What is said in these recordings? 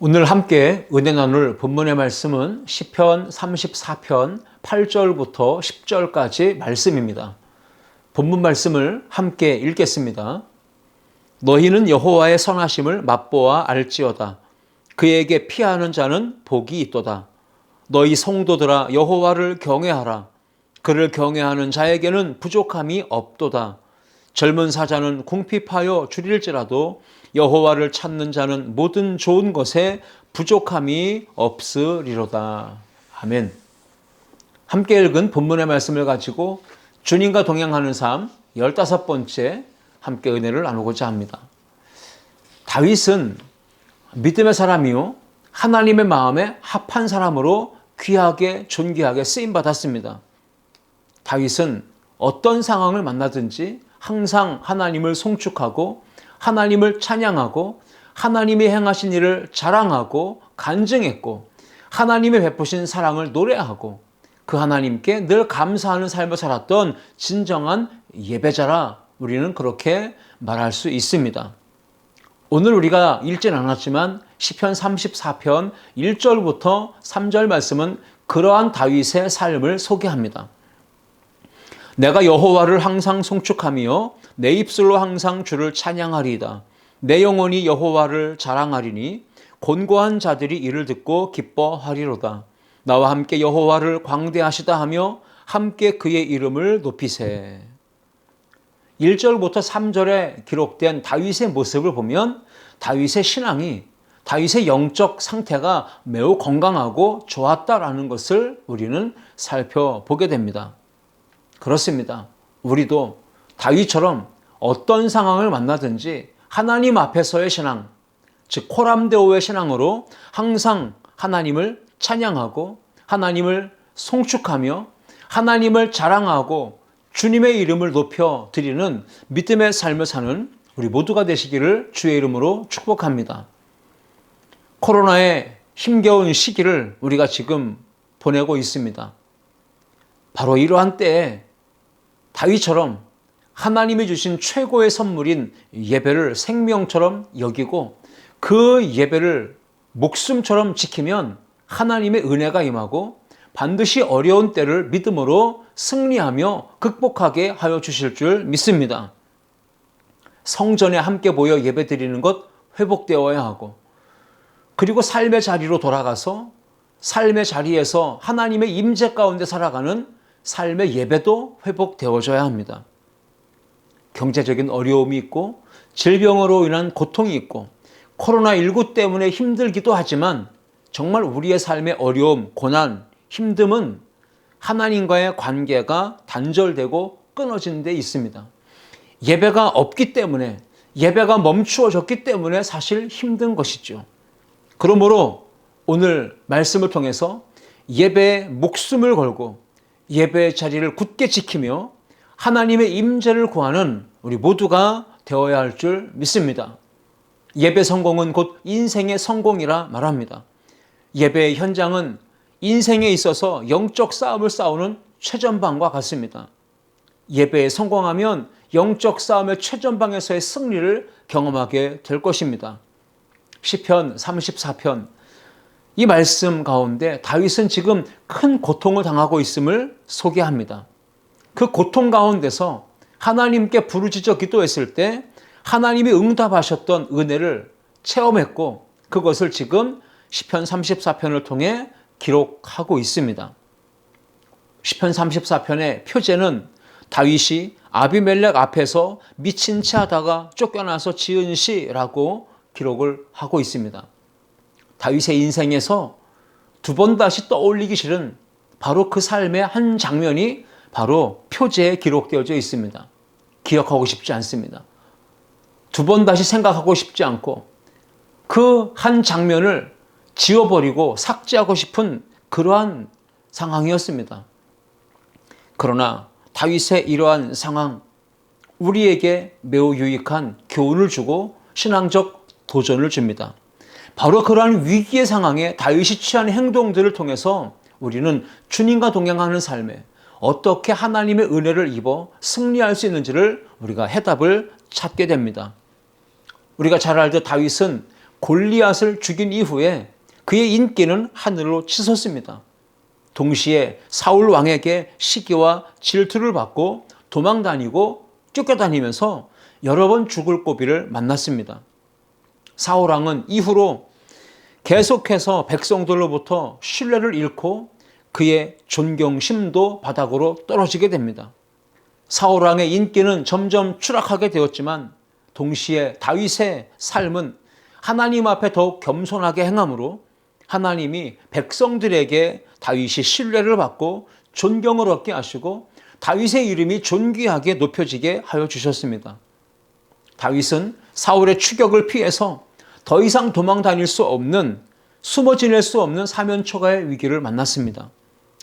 오늘 함께 은혜 나눌 본문의 말씀은 시편 34편 8절부터 10절까지 말씀입니다. 본문 말씀을 함께 읽겠습니다. 너희는 여호와의 선하심을 맛보아 알지어다. 그에게 피하는 자는 복이 있도다. 너희 성도들아 여호와를 경외하라. 그를 경외하는 자에게는 부족함이 없도다. 젊은 사자는 궁핍하여 줄일지라도 여호와를 찾는 자는 모든 좋은 것에 부족함이 없으리로다. 아멘. 함께 읽은 본문의 말씀을 가지고 주님과 동행하는 삶 15번째 함께 은혜를 나누고자 합니다. 다윗은 믿음의 사람이요 하나님의 마음에 합한 사람으로 귀하게 존귀하게 쓰임받았습니다. 다윗은 어떤 상황을 만나든지 항상 하나님을 송축하고 하나님을 찬양하고 하나님이 행하신 일을 자랑하고 간증했고 하나님의 베푸신 사랑을 노래하고 그 하나님께 늘 감사하는 삶을 살았던 진정한 예배자라 우리는 그렇게 말할 수 있습니다. 오늘 우리가 읽진 않았지만 시편 34편 1절부터 3절 말씀은 그러한 다윗의 삶을 소개합니다. 내가 여호와를 항상 송축하며 내 입술로 항상 주를 찬양하리이다. 내 영혼이 여호와를 자랑하리니 곤고한 자들이 이를 듣고 기뻐하리로다. 나와 함께 여호와를 광대하시다 하며 함께 그의 이름을 높이세. 1절부터 3절에 기록된 다윗의 모습을 보면 다윗의 신앙이 다윗의 영적 상태가 매우 건강하고 좋았다라는 것을 우리는 살펴보게 됩니다. 그렇습니다. 우리도 다윗처럼 어떤 상황을 만나든지 하나님 앞에서의 신앙, 즉 코람데오의 신앙으로 항상 하나님을 찬양하고 하나님을 송축하며 하나님을 자랑하고 주님의 이름을 높여 드리는 믿음의 삶을 사는 우리 모두가 되시기를 주의 이름으로 축복합니다. 코로나의 힘겨운 시기를 우리가 지금 보내고 있습니다. 바로 이러한 때에 다윗처럼 하나님이 주신 최고의 선물인 예배를 생명처럼 여기고 그 예배를 목숨처럼 지키면 하나님의 은혜가 임하고 반드시 어려운 때를 믿음으로 승리하며 극복하게 하여 주실 줄 믿습니다. 성전에 함께 모여 예배드리는 것 회복되어야 하고 그리고 삶의 자리로 돌아가서 삶의 자리에서 하나님의 임재 가운데 살아가는 삶의 예배도 회복되어져야 합니다. 경제적인 어려움이 있고 질병으로 인한 고통이 있고 코로나19 때문에 힘들기도 하지만 정말 우리의 삶의 어려움, 고난, 힘듦은 하나님과의 관계가 단절되고 끊어진 데 있습니다. 예배가 없기 때문에 예배가 멈추어졌기 때문에 사실 힘든 것이죠. 그러므로 오늘 말씀을 통해서 예배에 목숨을 걸고 예배의 자리를 굳게 지키며 하나님의 임재를 구하는 우리 모두가 되어야 할 줄 믿습니다. 예배 성공은 곧 인생의 성공이라 말합니다. 예배의 현장은 인생에 있어서 영적 싸움을 싸우는 최전방과 같습니다. 예배에 성공하면 영적 싸움의 최전방에서의 승리를 경험하게 될 것입니다. 시편 34편 이 말씀 가운데 다윗은 지금 큰 고통을 당하고 있음을 소개합니다. 그 고통 가운데서 하나님께 부르짖어 기도했을 때 하나님이 응답하셨던 은혜를 체험했고 그것을 지금 시편 34편을 통해 기록하고 있습니다. 시편 34편의 표제는 다윗이 아비멜렉 앞에서 미친 채 하다가 쫓겨나서 지은 시라고 기록을 하고 있습니다. 다윗의 인생에서 두 번 다시 떠올리기 싫은 바로 그 삶의 한 장면이 바로 표제에 기록되어져 있습니다. 기억하고 싶지 않습니다. 두 번 다시 생각하고 싶지 않고 그 한 장면을 지워버리고 삭제하고 싶은 그러한 상황이었습니다. 그러나 다윗의 이러한 상황, 우리에게 매우 유익한 교훈을 주고 신앙적 도전을 줍니다. 바로 그러한 위기의 상황에 다윗이 취한 행동들을 통해서 우리는 주님과 동행하는 삶에 어떻게 하나님의 은혜를 입어 승리할 수 있는지를 우리가 해답을 찾게 됩니다. 우리가 잘 알듯 다윗은 골리앗을 죽인 이후에 그의 인기는 하늘로 치솟습니다. 동시에 사울 왕에게 시기와 질투를 받고 도망다니고 쫓겨다니면서 여러 번 죽을 고비를 만났습니다. 사울 왕은 이후로 계속해서 백성들로부터 신뢰를 잃고 그의 존경심도 바닥으로 떨어지게 됩니다. 사울 왕의 인기는 점점 추락하게 되었지만 동시에 다윗의 삶은 하나님 앞에 더욱 겸손하게 행함으로 하나님이 백성들에게 다윗이 신뢰를 받고 존경을 얻게 하시고 다윗의 이름이 존귀하게 높여지게 하여 주셨습니다. 다윗은 사울의 추격을 피해서 더 이상 도망 다닐 수 없는, 숨어 지낼 수 없는 사면초가의 위기를 만났습니다.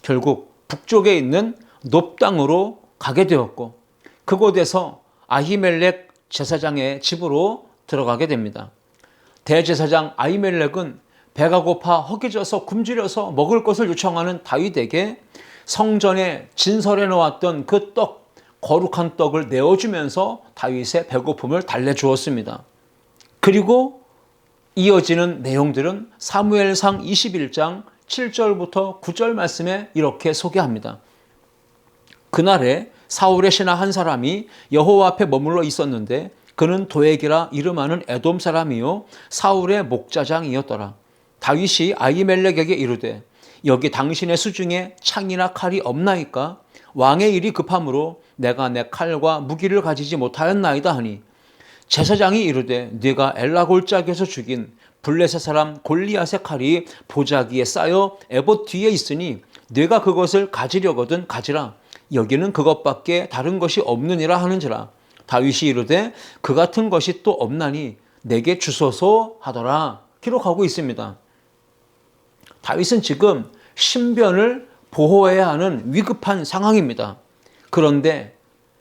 결국 북쪽에 있는 놉 땅으로 가게 되었고 그곳에서 아히멜렉 제사장의 집으로 들어가게 됩니다. 대제사장 아히멜렉은 배가 고파 허기져서 굶주려서 먹을 것을 요청하는 다윗에게 성전에 진설해 놓았던 그 떡, 거룩한 떡을 내어주면서 다윗의 배고픔을 달래주었습니다. 그리고 이어지는 내용들은 사무엘상 21장 7절부터 9절 말씀에 이렇게 소개합니다. 그날에 사울의 신하 한 사람이 여호와 앞에 머물러 있었는데 그는 도액이라 이름하는 에돔 사람이요 사울의 목자장이었더라. 다윗이 아히멜렉에게 이르되 여기 당신의 수중에 창이나 칼이 없나이까? 왕의 일이 급함으로 내가 내 칼과 무기를 가지지 못하였나이다 하니 제사장이 이르되 네가 엘라 골짜기에서 죽인 블레셋 사람 골리앗의 칼이 보자기에 쌓여 에봇 뒤에 있으니 네가 그것을 가지려거든 가지라. 여기는 그것밖에 다른 것이 없느니라 하는지라. 다윗이 이르되 그 같은 것이 또 없나니 내게 주소서 하더라. 기록하고 있습니다. 다윗은 지금 신변을 보호해야 하는 위급한 상황입니다. 그런데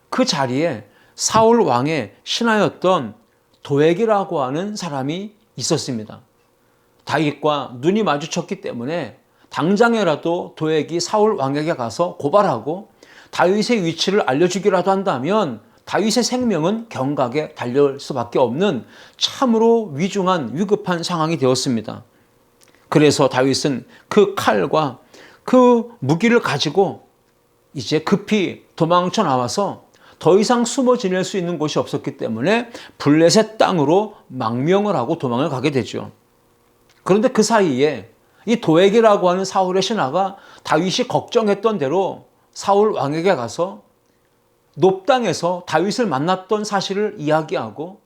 그 자리에 사울 왕의 신하였던 도액이라고 하는 사람이 있었습니다. 다윗과 눈이 마주쳤기 때문에 당장에라도 도액이 사울 왕에게 가서 고발하고 다윗의 위치를 알려주기라도 한다면 다윗의 생명은 경각에 달릴 수밖에 없는 참으로 위중한 위급한 상황이 되었습니다. 그래서 다윗은 그 칼과 그 무기를 가지고 이제 급히 도망쳐 나와서 더 이상 숨어 지낼 수 있는 곳이 없었기 때문에 블레셋 땅으로 망명을 하고 도망을 가게 되죠. 그런데 그 사이에 이 도액이라고 하는 사울의 신하가 다윗이 걱정했던 대로 사울 왕에게 가서 놉 땅에서 다윗을 만났던 사실을 이야기하고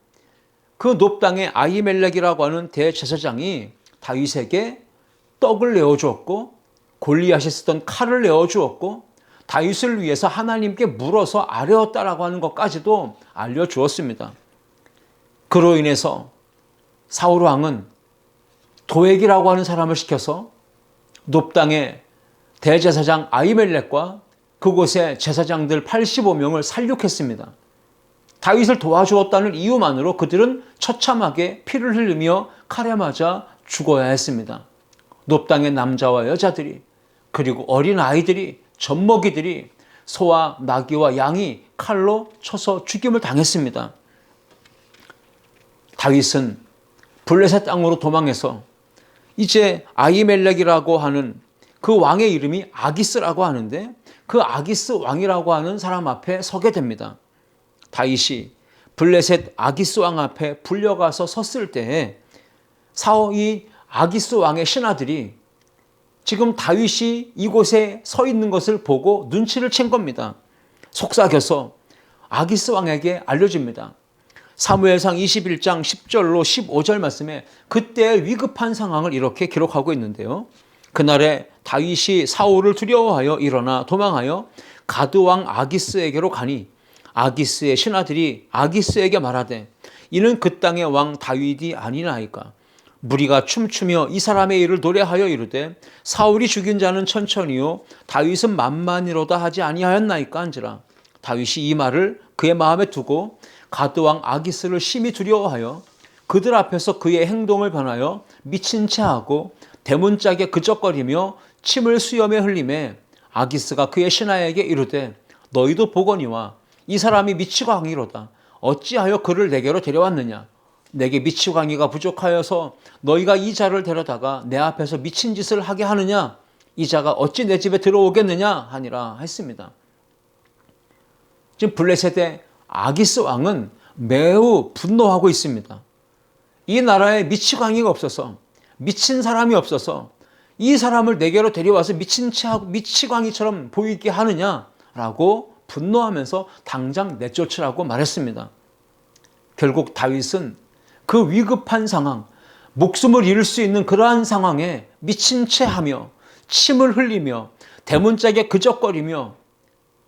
그 놉 땅의 아히멜렉이라고 하는 대제사장이 다윗에게 떡을 내어주었고 골리앗이 쓰던 칼을 내어주었고 다윗을 위해서 하나님께 물어서 아뢰었다라고 하는 것까지도 알려주었습니다. 그로 인해서 사울 왕은 도액이라고 하는 사람을 시켜서 놉 땅의 대제사장 아히멜렉과 그곳의 제사장들 85명을 살육했습니다. 다윗을 도와주었다는 이유만으로 그들은 처참하게 피를 흘리며 칼에 맞아 죽어야 했습니다. 놉 땅의 남자와 여자들이 그리고 어린 아이들이 젖먹이들이 소와 나귀와 양이 칼로 쳐서 죽임을 당했습니다. 다윗은 블레셋 땅으로 도망해서 이제 아히멜렉이라고 하는 그 왕의 이름이 아기스라고 하는데 그 아기스 왕이라고 하는 사람 앞에 서게 됩니다. 다윗이 블레셋 아기스 왕 앞에 불려가서 섰을 때에 이 아기스 왕의 신하들이 지금 다윗이 이곳에 서 있는 것을 보고 눈치를 챈 겁니다. 속삭여서 아기스 왕에게 알려줍니다. 사무엘상 21장 10절로 15절 말씀에 그때의 위급한 상황을 이렇게 기록하고 있는데요. 그날에 다윗이 사울을 두려워하여 일어나 도망하여 가드 왕 아기스에게로 가니 아기스의 신하들이 아기스에게 말하되 이는 그 땅의 왕 다윗이 아니나이까. 무리가 춤추며 이 사람의 일을 노래하여 이르되 사울이 죽인 자는 천천히요 다윗은 만만이로다 하지 아니하였나이까 한지라. 다윗이 이 말을 그의 마음에 두고 가드 왕 아기스를 심히 두려워하여 그들 앞에서 그의 행동을 변하여 미친 채 하고 대문짝에 그적거리며 침을 수염에 흘리매 아기스가 그의 신하에게 이르되 너희도 보거니와 이 사람이 미치고 하기로다. 어찌하여 그를 내게로 데려왔느냐. 내게 미치광이가 부족하여서 너희가 이 자를 데려다가 내 앞에서 미친 짓을 하게 하느냐? 이 자가 어찌 내 집에 들어오겠느냐? 하니라 했습니다. 지금 블레셋의 아기스 왕은 매우 분노하고 있습니다. 이 나라에 미치광이가 없어서, 미친 사람이 없어서 이 사람을 내게로 데려와서 미친 체하고 미치광이처럼 보이게 하느냐라고 분노하면서 당장 내쫓으라고 말했습니다. 결국 다윗은 그 위급한 상황, 목숨을 잃을 수 있는 그러한 상황에 미친 체하며 침을 흘리며 대문짝에 그적거리며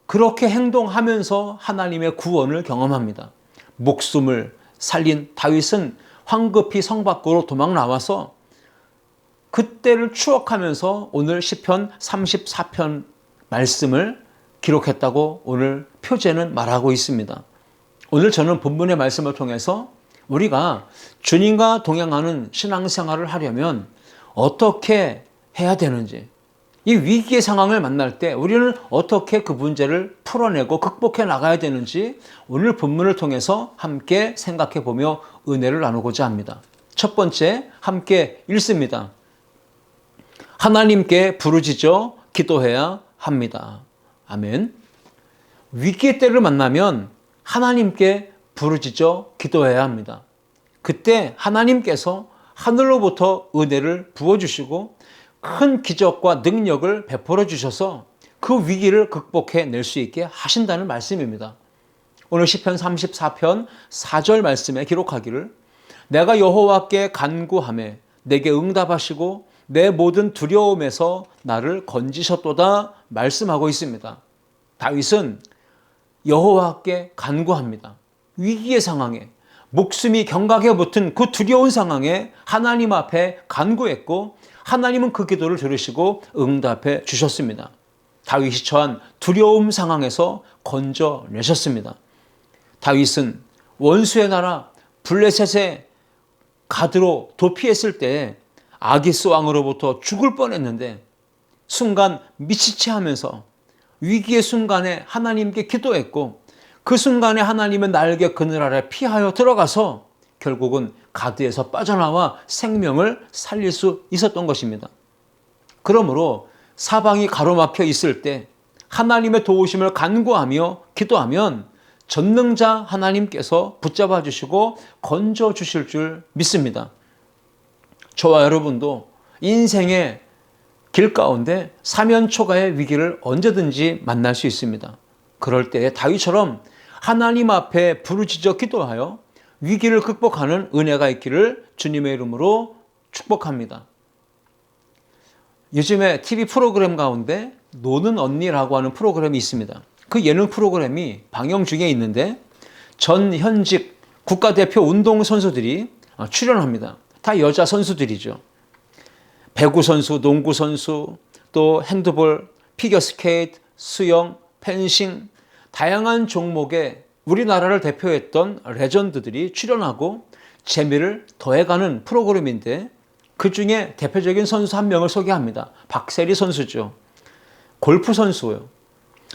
그렇게 행동하면서 하나님의 구원을 경험합니다. 목숨을 살린 다윗은 황급히 성 밖으로 도망 나와서 그때를 추억하면서 오늘 시편 34편 말씀을 기록했다고 오늘 표제는 말하고 있습니다. 오늘 저는 본문의 말씀을 통해서 우리가 주님과 동행하는 신앙생활을 하려면 어떻게 해야 되는지, 이 위기의 상황을 만날 때 우리는 어떻게 그 문제를 풀어내고 극복해 나가야 되는지 오늘 본문을 통해서 함께 생각해 보며 은혜를 나누고자 합니다. 첫 번째, 함께 읽습니다. 하나님께 부르짖어 기도해야 합니다. 아멘. 위기의 때를 만나면 하나님께 부르짖어 기도해야 합니다. 그때 하나님께서 하늘로부터 은혜를 부어주시고 큰 기적과 능력을 베풀어 주셔서 그 위기를 극복해 낼 수 있게 하신다는 말씀입니다. 오늘 시편 34편 4절 말씀에 기록하기를 내가 여호와께 간구하매 내게 응답하시고 내 모든 두려움에서 나를 건지셨도다 말씀하고 있습니다. 다윗은 여호와께 간구합니다. 위기의 상황에, 목숨이 경각에 붙은 그 두려운 상황에 하나님 앞에 간구했고 하나님은 그 기도를 들으시고 응답해 주셨습니다. 다윗이 처한 두려움 상황에서 건져내셨습니다. 다윗은 원수의 나라 블레셋의 가드로 도피했을 때 아기스 왕으로부터 죽을 뻔했는데 순간 미치체하면서 위기의 순간에 하나님께 기도했고 그 순간에 하나님의 날개 그늘 아래 피하여 들어가서 결국은 가드에서 빠져나와 생명을 살릴 수 있었던 것입니다. 그러므로 사방이 가로막혀 있을 때 하나님의 도우심을 간구하며 기도하면 전능자 하나님께서 붙잡아 주시고 건져 주실 줄 믿습니다. 저와 여러분도 인생의 길 가운데 사면초가의 위기를 언제든지 만날 수 있습니다. 그럴 때 다윗처럼 하나님 앞에 부르짖어 기도하여 위기를 극복하는 은혜가 있기를 주님의 이름으로 축복합니다. 요즘에 TV 프로그램 가운데 노는 언니라고 하는 프로그램이 있습니다. 그 예능 프로그램이 방영 중에 있는데 전 현직 국가대표 운동선수들이 출연합니다. 다 여자 선수들이죠. 배구 선수, 농구 선수, 또 핸드볼, 피겨스케이트, 수영, 펜싱, 다양한 종목에 우리나라를 대표했던 레전드들이 출연하고 재미를 더해가는 프로그램인데 그 중에 대표적인 선수 한 명을 소개합니다. 박세리 선수죠. 골프 선수예요.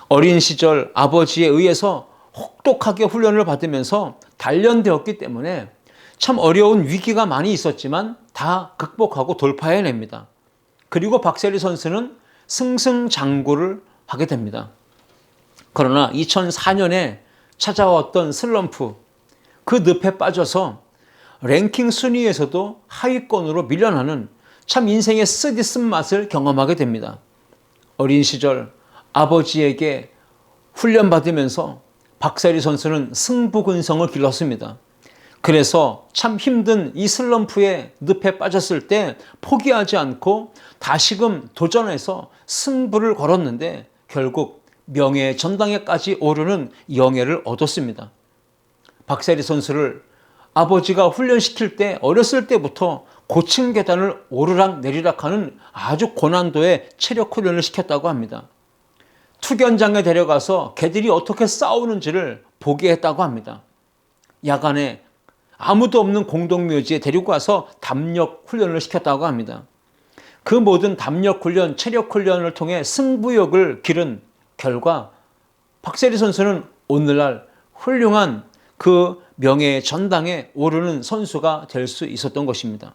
어린 시절 아버지에 의해서 혹독하게 훈련을 받으면서 단련되었기 때문에 참 어려운 위기가 많이 있었지만 다 극복하고 돌파해냅니다. 그리고 박세리 선수는 승승장구를 하게 됩니다. 그러나 2004년에 찾아왔던 슬럼프, 그 늪에 빠져서 랭킹 순위에서도 하위권으로 밀려나는 참 인생의 쓰디 쓴맛을 경험하게 됩니다. 어린 시절 아버지에게 훈련받으면서 박세리 선수는 승부근성을 길렀습니다. 그래서 참 힘든 이 슬럼프의 늪에 빠졌을 때 포기하지 않고 다시금 도전해서 승부를 걸었는데 결국 명예의 전당에까지 오르는 영예를 얻었습니다. 박세리 선수를 아버지가 훈련시킬 때 어렸을 때부터 고층 계단을 오르락 내리락 하는 아주 고난도의 체력 훈련을 시켰다고 합니다. 투견장에 데려가서 개들이 어떻게 싸우는지를 보게 했다고 합니다. 야간에 아무도 없는 공동묘지에 데리고 가서 담력 훈련을 시켰다고 합니다. 그 모든 담력 훈련, 체력 훈련을 통해 승부욕을 기른 결과 박세리 선수는 오늘날 훌륭한 그 명예의 전당에 오르는 선수가 될 수 있었던 것입니다.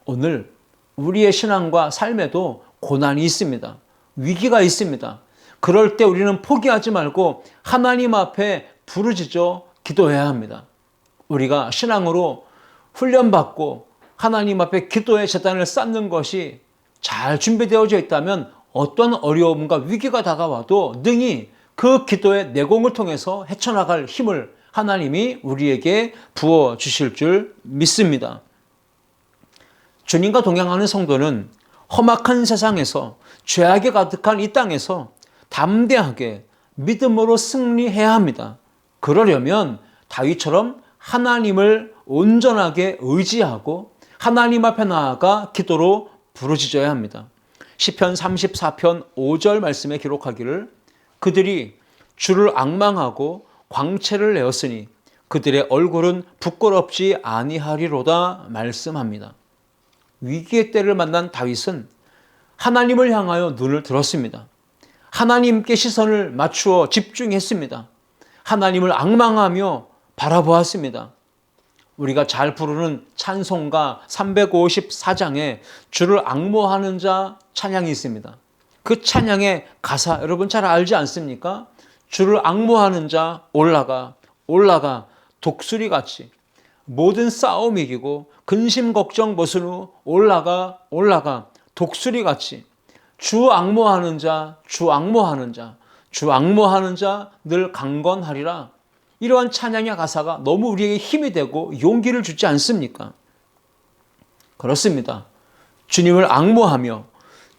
오늘 우리의 신앙과 삶에도 고난이 있습니다. 위기가 있습니다. 그럴 때 우리는 포기하지 말고 하나님 앞에 부르짖어 기도해야 합니다. 우리가 신앙으로 훈련받고 하나님 앞에 기도의 제단을 쌓는 것이 잘 준비되어져 있다면 어떤 어려움과 위기가 다가와도 능히 그 기도의 내공을 통해서 헤쳐나갈 힘을 하나님이 우리에게 부어주실 줄 믿습니다. 주님과 동행하는 성도는 험악한 세상에서 죄악에 가득한 이 땅에서 담대하게 믿음으로 승리해야 합니다. 그러려면 다윗처럼 하나님을 온전하게 의지하고 하나님 앞에 나아가 기도로 부르짖어야 합니다. 시편 34편 5절 말씀에 기록하기를 그들이 주를 앙망하고 광채를 내었으니 그들의 얼굴은 부끄럽지 아니하리로다 말씀합니다. 위기의 때를 만난 다윗은 하나님을 향하여 눈을 들었습니다. 하나님께 시선을 맞추어 집중했습니다. 하나님을 앙망하며 바라보았습니다. 우리가 잘 부르는 찬송가 354장에 주를 앙모하는 자 찬양이 있습니다. 그 찬양의 가사 여러분 잘 알지 않습니까? 주를 앙모하는 자 올라가 올라가 독수리같이 모든 싸움 이기고 근심 걱정 벗은 후 올라가 올라가 독수리같이 주 앙모하는 자 주 앙모하는 자 주 앙모하는 자 늘 강건하리라. 이러한 찬양의 가사가 너무 우리에게 힘이 되고 용기를 주지 않습니까? 그렇습니다. 주님을 앙모하며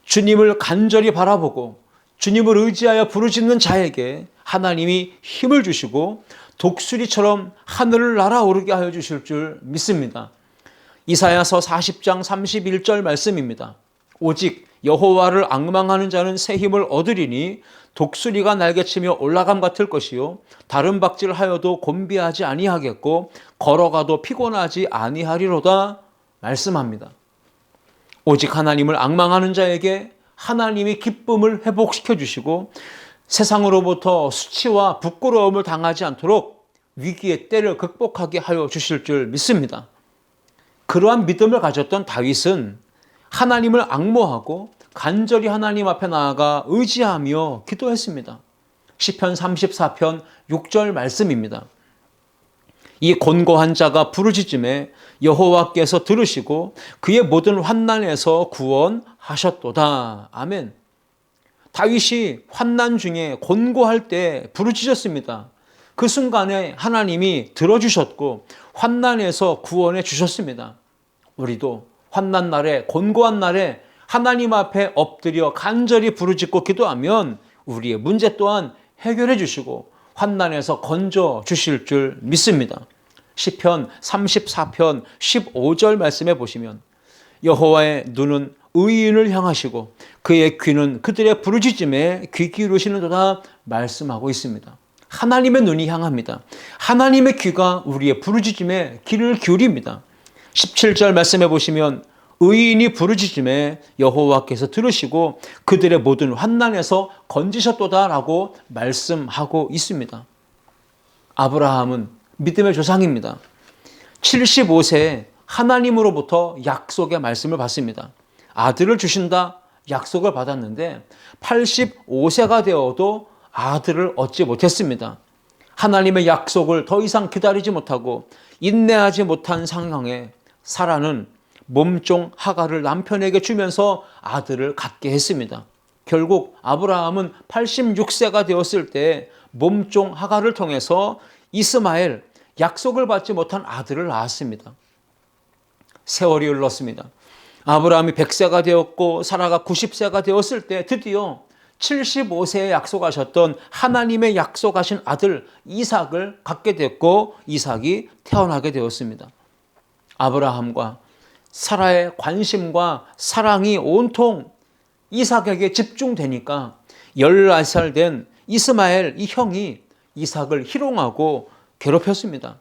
주님을 간절히 바라보고 주님을 의지하여 부르짖는 자에게 하나님이 힘을 주시고 독수리처럼 하늘을 날아오르게 하여 주실 줄 믿습니다. 이사야서 40장 31절 말씀입니다. 오직 여호와를 앙망하는 자는 새 힘을 얻으리니 독수리가 날개치며 올라감 같을 것이요 다른 박질 하여도 곤비하지 아니하겠고 걸어가도 피곤하지 아니하리로다 말씀합니다. 오직 하나님을 앙망하는 자에게 하나님이 기쁨을 회복시켜 주시고 세상으로부터 수치와 부끄러움을 당하지 않도록 위기의 때를 극복하게 하여 주실 줄 믿습니다. 그러한 믿음을 가졌던 다윗은 하나님을 앙모하고 간절히 하나님 앞에 나아가 의지하며 기도했습니다. 시편 34편 6절 말씀입니다. 이 곤고한 자가 부르짖음에 여호와께서 들으시고 그의 모든 환난에서 구원하셨도다. 아멘. 다윗이 환난 중에 곤고할 때 부르짖었습니다. 그 순간에 하나님이 들어주셨고 환난에서 구원해 주셨습니다. 우리도 환난 날에 곤고한 날에 하나님 앞에 엎드려 간절히 부르짖고 기도하면 우리의 문제 또한 해결해 주시고 환난에서 건져 주실 줄 믿습니다. 시편 34편 15절 말씀해 보시면 여호와의 눈은 의인을 향하시고 그의 귀는 그들의 부르짖음에 귀 기울이시는도다 말씀하고 있습니다. 하나님의 눈이 향합니다. 하나님의 귀가 우리의 부르짖음에 귀를 기울입니다. 17절 말씀해 보시면 의인이 부르짖음에 여호와께서 들으시고 그들의 모든 환난에서 건지셨도다라고 말씀하고 있습니다. 아브라함은 믿음의 조상입니다. 75세에 하나님으로부터 약속의 말씀을 받습니다. 아들을 주신다 약속을 받았는데 85세가 되어도 아들을 얻지 못했습니다. 하나님의 약속을 더 이상 기다리지 못하고 인내하지 못한 상황에 사라는 몸종 하갈을 남편에게 주면서 아들을 갖게 했습니다. 결국 아브라함은 86세가 되었을 때 몸종 하갈을 통해서 이스마엘 약속을 받지 못한 아들을 낳았습니다. 세월이 흘렀습니다. 아브라함이 100세가 되었고 사라가 90세가 되었을 때 드디어 75세에 약속하셨던 하나님의 약속하신 아들 이삭을 갖게 됐고 이삭이 태어나게 되었습니다. 아브라함과 사라의 관심과 사랑이 온통 이삭에게 집중되니까 14살 된 이스마엘 이 형이 이삭을 희롱하고 괴롭혔습니다.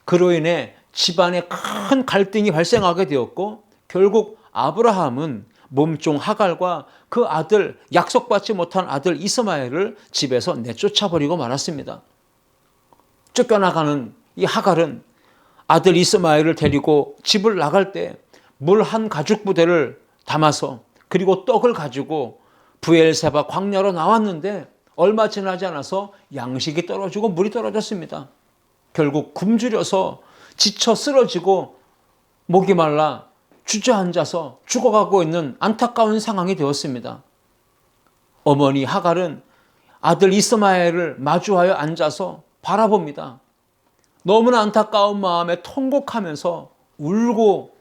그로 인해 집안에 큰 갈등이 발생하게 되었고 결국 아브라함은 몸종 하갈과 그 아들 약속받지 못한 아들 이스마엘을 집에서 내쫓아버리고 말았습니다. 쫓겨나가는 이 하갈은 아들 이스마엘을 데리고 집을 나갈 때 물 한 가죽 부대를 담아서 그리고 떡을 가지고 브엘세바 광야로 나왔는데 얼마 지나지 않아서 양식이 떨어지고 물이 떨어졌습니다. 결국 굶주려서 지쳐 쓰러지고 목이 말라 주저앉아서 죽어가고 있는 안타까운 상황이 되었습니다. 어머니 하갈은 아들 이스마엘을 마주하여 앉아서 바라봅니다. 너무나 안타까운 마음에 통곡하면서 울고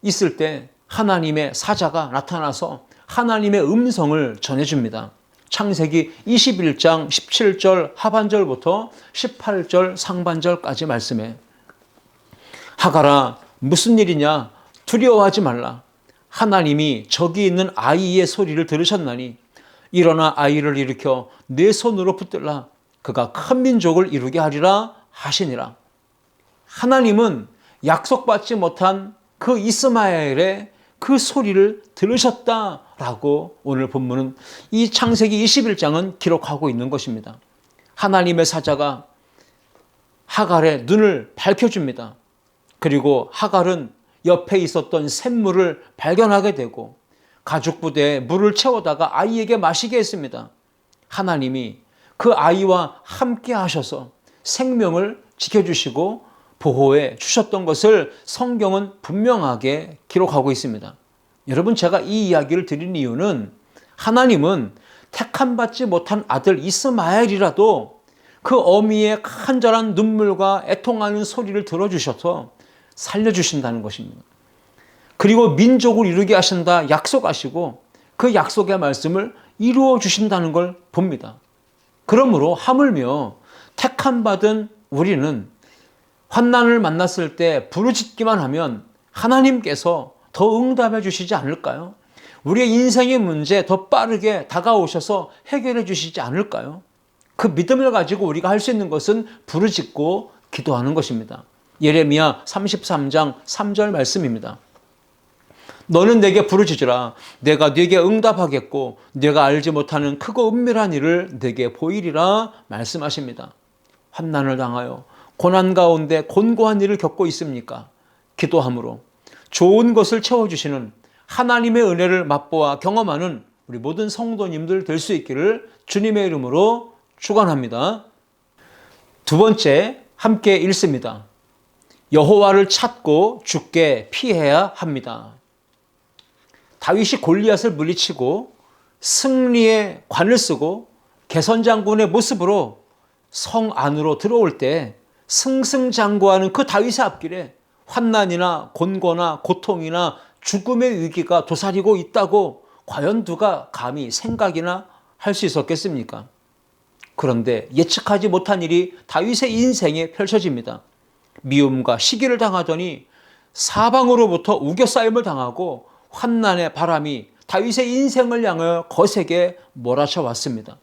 있을 때 하나님의 사자가 나타나서 하나님의 음성을 전해줍니다. 창세기 21장 17절 하반절부터 18절 상반절까지 말씀에 하갈아 무슨 일이냐 두려워하지 말라. 하나님이 저기 있는 아이의 소리를 들으셨나니 일어나 아이를 일으켜 내 손으로 붙들라. 그가 큰 민족을 이루게 하리라 하시니라. 하나님은 약속받지 못한 그 이스마엘의 그 소리를 들으셨다라고 오늘 본문은 이 창세기 21장은 기록하고 있는 것입니다. 하나님의 사자가 하갈의 눈을 밝혀줍니다. 그리고 하갈은 옆에 있었던 샘물을 발견하게 되고 가죽 부대에 물을 채워다가 아이에게 마시게 했습니다. 하나님이 그 아이와 함께 하셔서 생명을 지켜주시고 보호해 주셨던 것을 성경은 분명하게 기록하고 있습니다. 여러분, 제가 이 이야기를 드린 이유는 하나님은 택함받지 못한 아들 이스마엘이라도 그 어미의 간절한 눈물과 애통하는 소리를 들어주셔서 살려주신다는 것입니다. 그리고 민족을 이루게 하신다 약속하시고 그 약속의 말씀을 이루어 주신다는 걸 봅니다. 그러므로 하물며 택함받은 우리는 환난을 만났을 때 부르짖기만 하면 하나님께서 더 응답해 주시지 않을까요? 우리의 인생의 문제 더 빠르게 다가오셔서 해결해 주시지 않을까요? 그 믿음을 가지고 우리가 할 수 있는 것은 부르짖고 기도하는 것입니다. 예레미야 33장 3절 말씀입니다. 너는 내게 부르짖으라. 내가 네게 응답하겠고 네가 알지 못하는 크고 은밀한 일을 네게 보이리라 말씀하십니다. 환난을 당하여 고난 가운데 곤고한 일을 겪고 있습니까? 기도함으로 좋은 것을 채워주시는 하나님의 은혜를 맛보아 경험하는 우리 모든 성도님들 될 수 있기를 주님의 이름으로 축원합니다. 두 번째, 함께 읽습니다. 여호와를 찾고 주께 피해야 합니다. 다윗이 골리앗을 물리치고 승리의 관을 쓰고 개선장군의 모습으로 성 안으로 들어올 때 승승장구하는 그 다윗의 앞길에 환난이나 곤고나 고통이나 죽음의 위기가 도사리고 있다고 과연 누가 감히 생각이나 할 수 있었겠습니까? 그런데 예측하지 못한 일이 다윗의 인생에 펼쳐집니다. 미움과 시기를 당하더니 사방으로부터 우겨싸임을 당하고 환난의 바람이 다윗의 인생을 향하여 거세게 몰아쳐 왔습니다.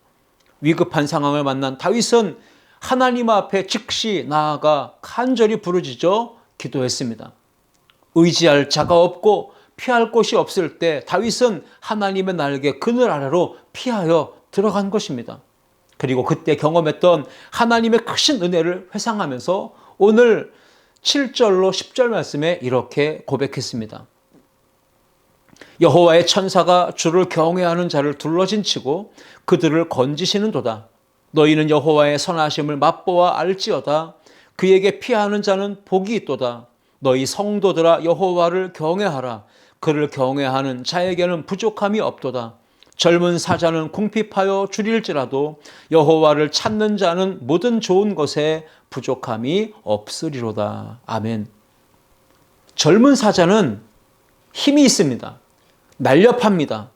위급한 상황을 만난 다윗은 하나님 앞에 즉시 나아가 간절히 부르짖어 기도했습니다. 의지할 자가 없고 피할 곳이 없을 때 다윗은 하나님의 날개 그늘 아래로 피하여 들어간 것입니다. 그리고 그때 경험했던 하나님의 크신 은혜를 회상하면서 오늘 7절로 10절 말씀에 이렇게 고백했습니다. 여호와의 천사가 주를 경외하는 자를 둘러진치고 그들을 건지시는도다. 너희는 여호와의 선하심을 맛보아 알지어다. 그에게 피하는 자는 복이 있도다. 너희 성도들아 여호와를 경외하라. 그를 경외하는 자에게는 부족함이 없도다. 젊은 사자는 궁핍하여 줄일지라도 여호와를 찾는 자는 모든 좋은 것에 부족함이 없으리로다. 아멘. 젊은 사자는 힘이 있습니다. 날렵합니다.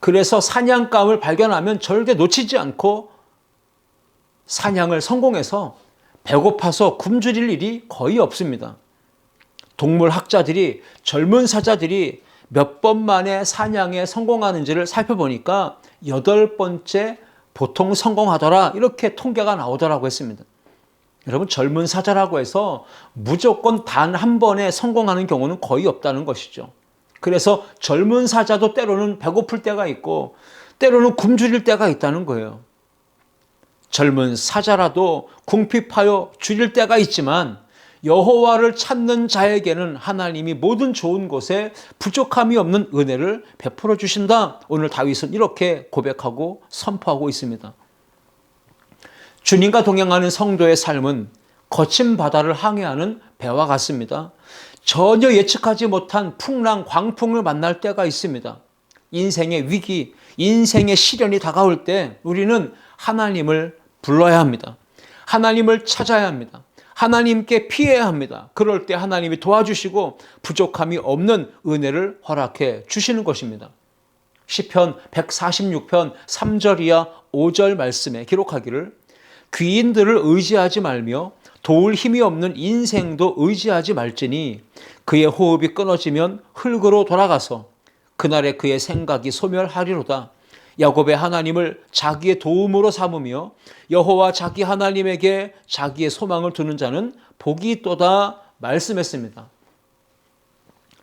그래서 사냥감을 발견하면 절대 놓치지 않고 사냥을 성공해서 배고파서 굶주릴 일이 거의 없습니다. 동물학자들이 젊은 사자들이 몇 번 만에 사냥에 성공하는지를 살펴보니까 8번째 보통 성공하더라 이렇게 통계가 나오더라고 했습니다. 여러분, 젊은 사자라고 해서 무조건 단 한 번에 성공하는 경우는 거의 없다는 것이죠. 그래서 젊은 사자도 때로는 배고플 때가 있고 때로는 굶주릴 때가 있다는 거예요. 젊은 사자라도 궁핍하여 줄일 때가 있지만 여호와를 찾는 자에게는 하나님이 모든 좋은 곳에 부족함이 없는 은혜를 베풀어 주신다. 오늘 다윗은 이렇게 고백하고 선포하고 있습니다. 주님과 동행하는 성도의 삶은 거친 바다를 항해하는 배와 같습니다. 전혀 예측하지 못한 풍랑, 광풍을 만날 때가 있습니다. 인생의 위기, 인생의 시련이 다가올 때 우리는 하나님을 불러야 합니다. 하나님을 찾아야 합니다. 하나님께 피해야 합니다. 그럴 때 하나님이 도와주시고 부족함이 없는 은혜를 허락해 주시는 것입니다. 시편 146편 3절 이하 5절 말씀에 기록하기를 귀인들을 의지하지 말며 도울 힘이 없는 인생도 의지하지 말지니 그의 호흡이 끊어지면 흙으로 돌아가서 그날에 그의 생각이 소멸하리로다. 야곱의 하나님을 자기의 도움으로 삼으며 여호와 자기 하나님에게 자기의 소망을 두는 자는 복이 있도다 말씀했습니다.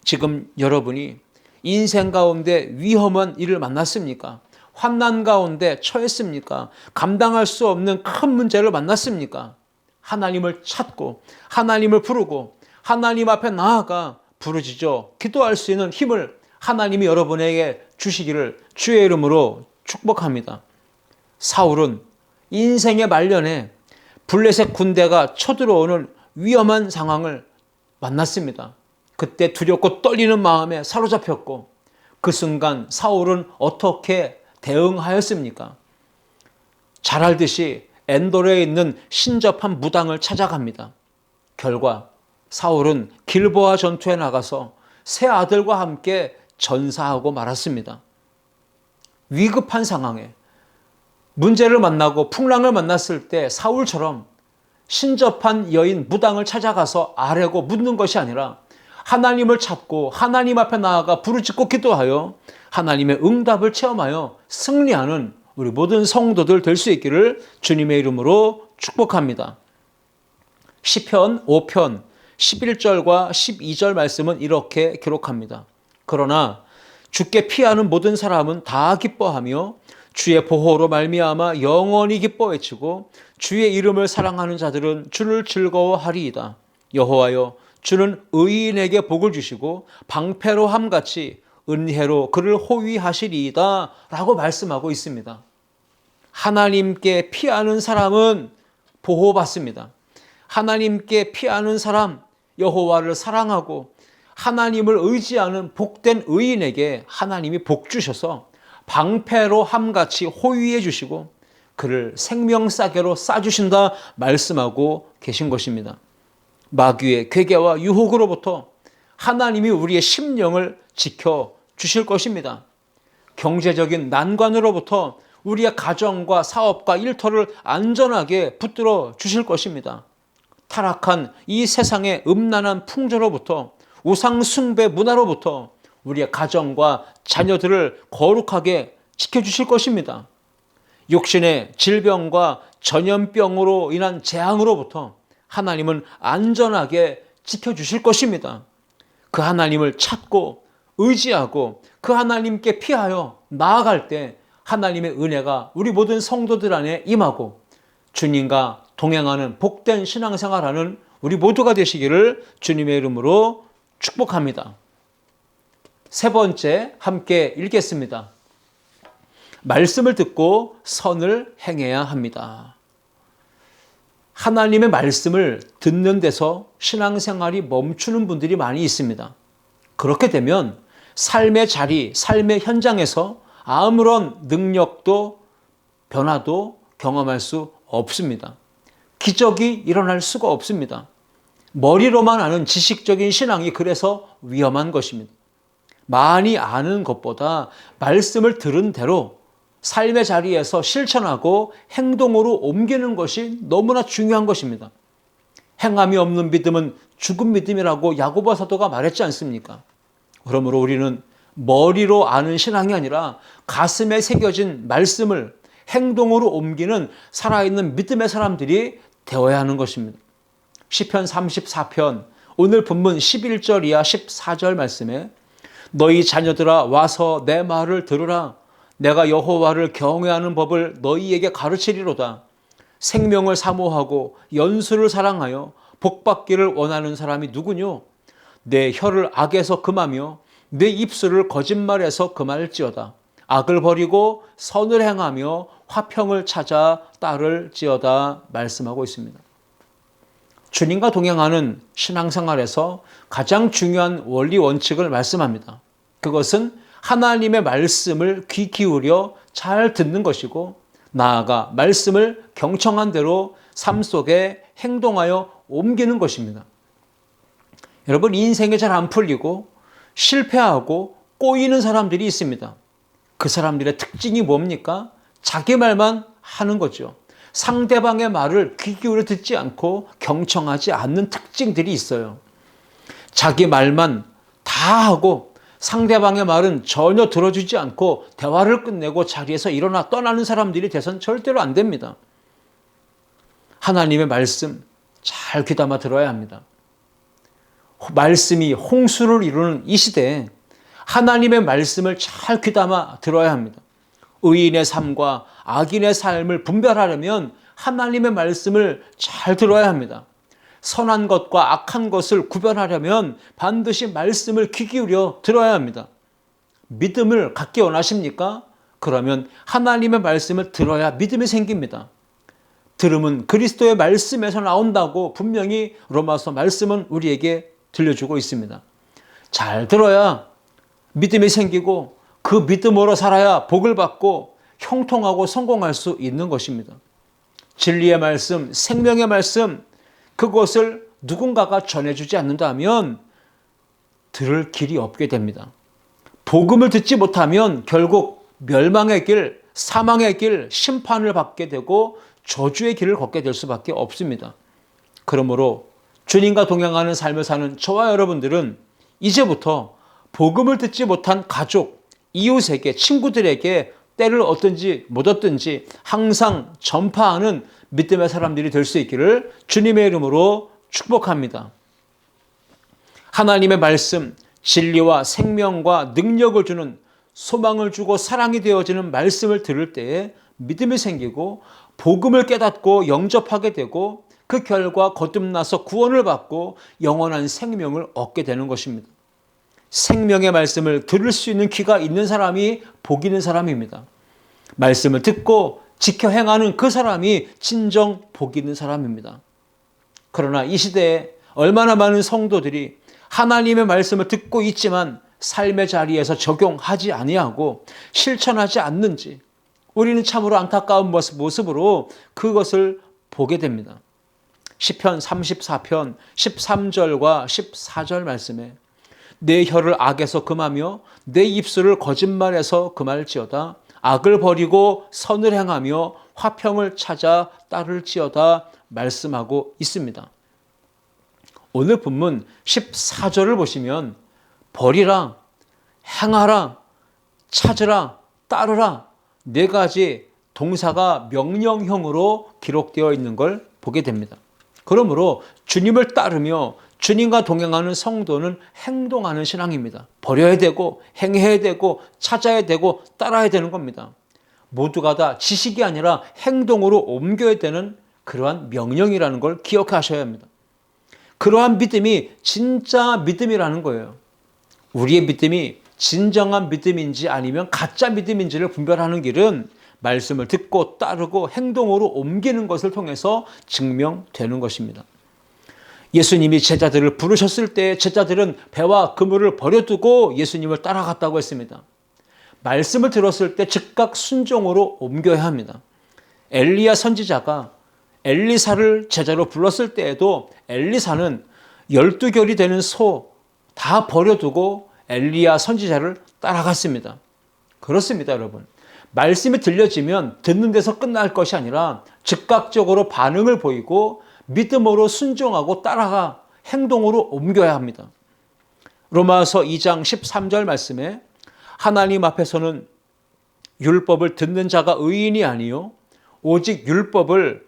지금 여러분이 인생 가운데 위험한 일을 만났습니까? 환난 가운데 처했습니까? 감당할 수 없는 큰 문제를 만났습니까? 하나님을 찾고 하나님을 부르고 하나님 앞에 나아가 부르짖어 기도할 수 있는 힘을 하나님이 여러분에게 주시기를 주의 이름으로 축복합니다. 사울은 인생의 말년에 블레셋 군대가 쳐들어오는 위험한 상황을 만났습니다. 그때 두렵고 떨리는 마음에 사로잡혔고 그 순간 사울은 어떻게 대응하였습니까? 잘 알듯이 엔돌에 있는 신접한 무당을 찾아갑니다. 결과 사울은 길보아 전투에 나가서 세 아들과 함께 전사하고 말았습니다. 위급한 상황에 문제를 만나고 풍랑을 만났을 때 사울처럼 신접한 여인 무당을 찾아가서 아뢰고 묻는 것이 아니라 하나님을 찾고 하나님 앞에 나아가 부르짖고 기도하여 하나님의 응답을 체험하여 승리하는 우리 모든 성도들 될 수 있기를 주님의 이름으로 축복합니다. 시편 5편 11절과 12절 말씀은 이렇게 기록합니다. 그러나 주께 피하는 모든 사람은 다 기뻐하며 주의 보호로 말미암아 영원히 기뻐 외치고 주의 이름을 사랑하는 자들은 주를 즐거워하리이다. 여호와여 주는 의인에게 복을 주시고 방패로 함같이 은혜로 그를 호위하시리이다 라고 말씀하고 있습니다. 하나님께 피하는 사람은 보호받습니다. 하나님께 피하는 사람, 여호와를 사랑하고 하나님을 의지하는 복된 의인에게 하나님이 복 주셔서 방패로 함같이 호위해 주시고 그를 생명싸개로 싸주신다 말씀하고 계신 것입니다. 마귀의 괴계와 유혹으로부터 하나님이 우리의 심령을 지켜주실 것입니다. 경제적인 난관으로부터 우리의 가정과 사업과 일터를 안전하게 붙들어 주실 것입니다. 타락한 이 세상의 음란한 풍조로부터 우상 숭배 문화로부터 우리의 가정과 자녀들을 거룩하게 지켜주실 것입니다. 육신의 질병과 전염병으로 인한 재앙으로부터 하나님은 안전하게 지켜주실 것입니다. 그 하나님을 찾고 의지하고 그 하나님께 피하여 나아갈 때 하나님의 은혜가 우리 모든 성도들 안에 임하고 주님과 동행하는 복된 신앙생활하는 우리 모두가 되시기를 주님의 이름으로 축복합니다. 세 번째 함께 읽겠습니다. 말씀을 듣고 선을 행해야 합니다. 하나님의 말씀을 듣는 데서 신앙생활이 멈추는 분들이 많이 있습니다. 그렇게 되면 삶의 자리, 삶의 현장에서 아무런 능력도 변화도 경험할 수 없습니다. 기적이 일어날 수가 없습니다. 머리로만 아는 지식적인 신앙이 그래서 위험한 것입니다. 많이 아는 것보다 말씀을 들은 대로 삶의 자리에서 실천하고 행동으로 옮기는 것이 너무나 중요한 것입니다. 행함이 없는 믿음은 죽은 믿음이라고 야고보 사도가 말했지 않습니까? 그러므로 우리는 머리로 아는 신앙이 아니라 가슴에 새겨진 말씀을 행동으로 옮기는 살아있는 믿음의 사람들이 되어야 하는 것입니다. 시편 34편 오늘 본문 11절 이하 14절 말씀에 너희 자녀들아 와서 내 말을 들으라. 내가 여호와를 경외하는 법을 너희에게 가르치리로다. 생명을 사모하고 연수를 사랑하여 복받기를 원하는 사람이 누구뇨? 내 혀를 악에서 금하며 내 입술을 거짓말에서 금할지어다. 악을 버리고 선을 행하며 화평을 찾아 따를지어다 말씀하고 있습니다. 주님과 동행하는 신앙생활에서 가장 중요한 원리 원칙을 말씀합니다. 그것은 하나님의 말씀을 귀 기울여 잘 듣는 것이고 나아가 말씀을 경청한 대로 삶 속에 행동하여 옮기는 것입니다. 여러분, 인생이 잘 안 풀리고 실패하고 꼬이는 사람들이 있습니다. 그 사람들의 특징이 뭡니까? 자기 말만 하는 거죠. 상대방의 말을 귀 기울여 듣지 않고 경청하지 않는 특징들이 있어요. 자기 말만 다 하고 상대방의 말은 전혀 들어주지 않고 대화를 끝내고 자리에서 일어나 떠나는 사람들이 돼서는 절대로 안 됩니다. 하나님의 말씀 잘 귀담아 들어야 합니다. 말씀이 홍수를 이루는 이 시대에 하나님의 말씀을 잘 귀담아 들어야 합니다. 의인의 삶과 악인의 삶을 분별하려면 하나님의 말씀을 잘 들어야 합니다. 선한 것과 악한 것을 구별하려면 반드시 말씀을 귀 기울여 들어야 합니다. 믿음을 갖기 원하십니까? 그러면 하나님의 말씀을 들어야 믿음이 생깁니다. 들음은 그리스도의 말씀에서 나온다고 분명히 로마서 말씀은 우리에게 들려주고 있습니다. 잘 들어야 믿음이 생기고 그 믿음으로 살아야 복을 받고 형통하고 성공할 수 있는 것입니다. 진리의 말씀, 생명의 말씀, 그것을 누군가가 전해주지 않는다면 들을 길이 없게 됩니다. 복음을 듣지 못하면 결국 멸망의 길, 사망의 길, 심판을 받게 되고 저주의 길을 걷게 될 수밖에 없습니다. 그러므로 주님과 동행하는 삶을 사는 저와 여러분들은 이제부터 복음을 듣지 못한 가족, 이웃에게, 친구들에게 때를 얻든지 못 얻든지 항상 전파하는 믿음의 사람들이 될 수 있기를 주님의 이름으로 축복합니다. 하나님의 말씀, 진리와 생명과 능력을 주는, 소망을 주고 사랑이 되어지는 말씀을 들을 때에 믿음이 생기고 복음을 깨닫고 영접하게 되고 그 결과 거듭나서 구원을 받고 영원한 생명을 얻게 되는 것입니다. 생명의 말씀을 들을 수 있는 귀가 있는 사람이 복 있는 사람입니다. 말씀을 듣고 지켜 행하는 그 사람이 진정 복 있는 사람입니다. 그러나 이 시대에 얼마나 많은 성도들이 하나님의 말씀을 듣고 있지만 삶의 자리에서 적용하지 아니하고 실천하지 않는지 우리는 참으로 안타까운 모습으로 그것을 보게 됩니다. 시편 34편 13절과 14절 말씀에 내 혀를 악에서 금하며 내 입술을 거짓말에서 금할지어다. 악을 버리고 선을 행하며 화평을 찾아 따를지어다 말씀하고 있습니다. 오늘 본문 14절을 보시면 버리라, 행하라, 찾으라, 따르라 네 가지 동사가 명령형으로 기록되어 있는 걸 보게 됩니다. 그러므로 주님을 따르며 주님과 동행하는 성도는 행동하는 신앙입니다. 버려야 되고 행해야 되고 찾아야 되고 따라야 되는 겁니다. 모두가 다 지식이 아니라 행동으로 옮겨야 되는 그러한 명령이라는 걸 기억하셔야 합니다. 그러한 믿음이 진짜 믿음이라는 거예요. 우리의 믿음이 진정한 믿음인지 아니면 가짜 믿음인지를 분별하는 길은 말씀을 듣고 따르고 행동으로 옮기는 것을 통해서 증명되는 것입니다. 예수님이 제자들을 부르셨을 때 제자들은 배와 그물을 버려두고 예수님을 따라갔다고 했습니다. 말씀을 들었을 때 즉각 순종으로 옮겨야 합니다. 엘리야 선지자가 엘리사를 제자로 불렀을 때에도 엘리사는 12결이 되는 소 다 버려두고 엘리야 선지자를 따라갔습니다. 그렇습니다, 여러분. 말씀이 들려지면 듣는 데서 끝날 것이 아니라 즉각적으로 반응을 보이고 믿음으로 순종하고 따라가 행동으로 옮겨야 합니다. 로마서 2장 13절 말씀에 하나님 앞에서는 율법을 듣는 자가 의인이 아니요 오직 율법을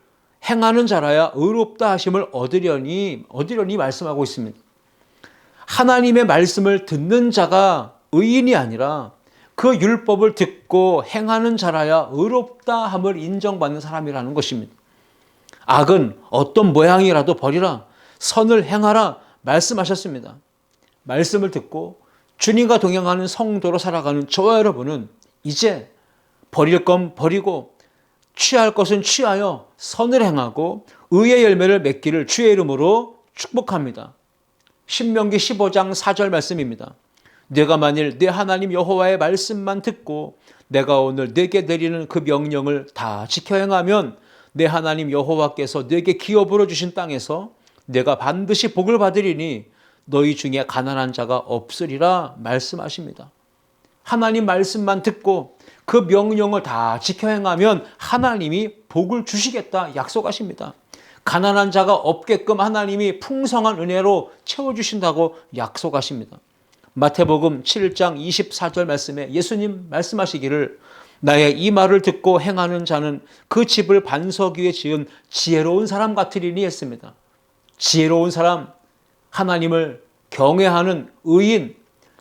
행하는 자라야 의롭다 하심을 얻으려니 말씀하고 있습니다. 하나님의 말씀을 듣는 자가 의인이 아니라 그 율법을 듣고 행하는 자라야 의롭다 함을 인정받는 사람이라는 것입니다. 악은 어떤 모양이라도 버리라. 선을 행하라 말씀하셨습니다. 말씀을 듣고 주님과 동행하는 성도로 살아가는 저와 여러분은 이제 버릴 건 버리고 취할 것은 취하여 선을 행하고 의의 열매를 맺기를 주의 이름으로 축복합니다. 신명기 15장 4절 말씀입니다. 네가 만일 네 하나님 여호와의 말씀만 듣고 내가 오늘 네게 내리는 그 명령을 다 지켜 행하면 내 하나님 여호와께서 네게 기업으로 주신 땅에서 내가 반드시 복을 받으리니 너희 중에 가난한 자가 없으리라 말씀하십니다. 하나님 말씀만 듣고 그 명령을 다 지켜 행하면 하나님이 복을 주시겠다 약속하십니다. 가난한 자가 없게끔 하나님이 풍성한 은혜로 채워주신다고 약속하십니다. 마태복음 7장 24절 말씀에 예수님 말씀하시기를 나의 이 말을 듣고 행하는 자는 그 집을 반석 위에 지은 지혜로운 사람 같으리니 했습니다. 지혜로운 사람, 하나님을 경외하는 의인,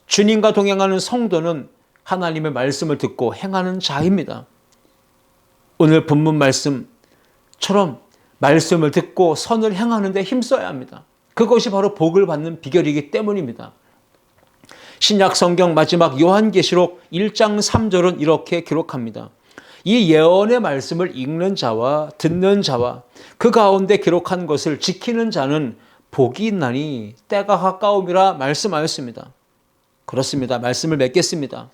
주님과 동행하는 성도는 하나님의 말씀을 듣고 행하는 자입니다. 오늘 본문 말씀처럼 말씀을 듣고 선을 행하는 데 힘써야 합니다. 그것이 바로 복을 받는 비결이기 때문입니다. 신약 성경 마지막 요한계시록 1장 3절은 이렇게 기록합니다. 이 예언의 말씀을 읽는 자와 듣는 자와 그 가운데 기록한 것을 지키는 자는 복이 있나니 때가 가까움이라 말씀하였습니다. 그렇습니다. 말씀을 맺겠습니다.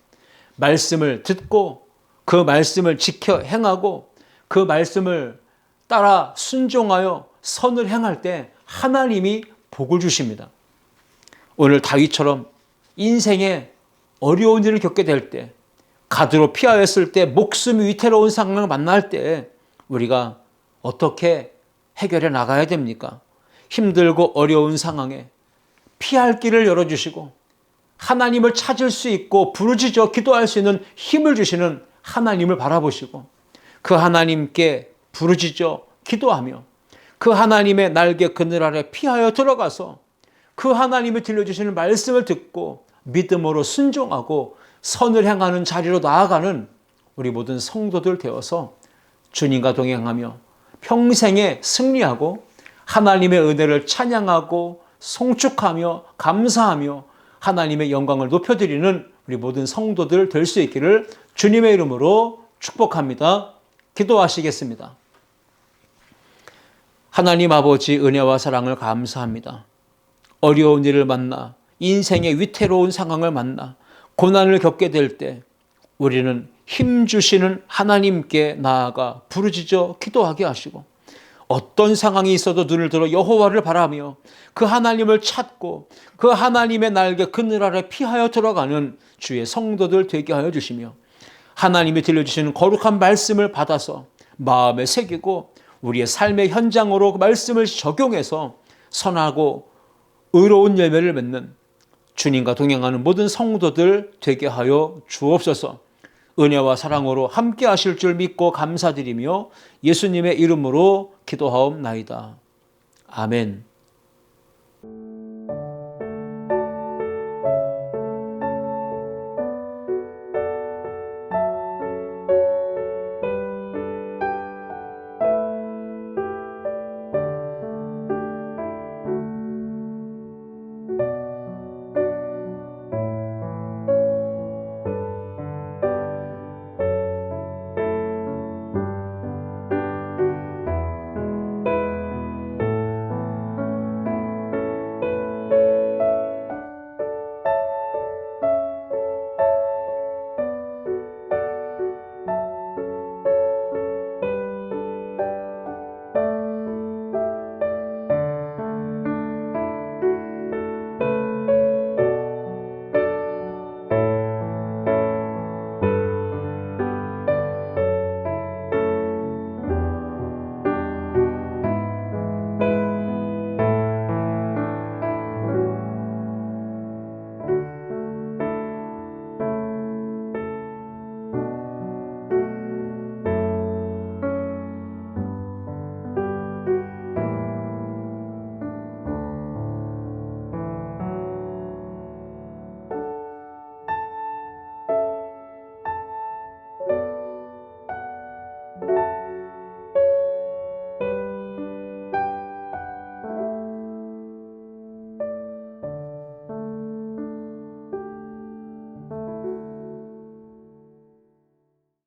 말씀을 듣고 그 말씀을 지켜 행하고 그 말씀을 따라 순종하여 선을 행할 때 하나님이 복을 주십니다. 오늘 다윗처럼 인생에 어려운 일을 겪게 될 때, 가드로 피하였을 때, 목숨이 위태로운 상황을 만날 때 우리가 어떻게 해결해 나가야 됩니까? 힘들고 어려운 상황에 피할 길을 열어주시고 하나님을 찾을 수 있고 부르짖어 기도할 수 있는 힘을 주시는 하나님을 바라보시고 그 하나님께 부르짖어 기도하며 그 하나님의 날개 그늘 아래 피하여 들어가서 그 하나님이 들려주시는 말씀을 듣고 믿음으로 순종하고 선을 행하는 자리로 나아가는 우리 모든 성도들 되어서 주님과 동행하며 평생에 승리하고 하나님의 은혜를 찬양하고 송축하며 감사하며 하나님의 영광을 높여드리는 우리 모든 성도들 될 수 있기를 주님의 이름으로 축복합니다. 기도하시겠습니다. 하나님 아버지 은혜와 사랑을 감사합니다. 어려운 일을 만나 인생의 위태로운 상황을 만나 고난을 겪게 될 때 우리는 힘주시는 하나님께 나아가 부르짖어 기도하게 하시고 어떤 상황이 있어도 눈을 들어 여호와를 바라며 그 하나님을 찾고 그 하나님의 날개 그늘 아래 피하여 들어가는 주의 성도들 되게 하여 주시며 하나님이 들려주시는 거룩한 말씀을 받아서 마음에 새기고 우리의 삶의 현장으로 그 말씀을 적용해서 선하고 의로운 열매를 맺는 주님과 동행하는 모든 성도들 되게 하여 주옵소서. 은혜와 사랑으로 함께 하실 줄 믿고 감사드리며 예수님의 이름으로 기도하옵나이다. 아멘.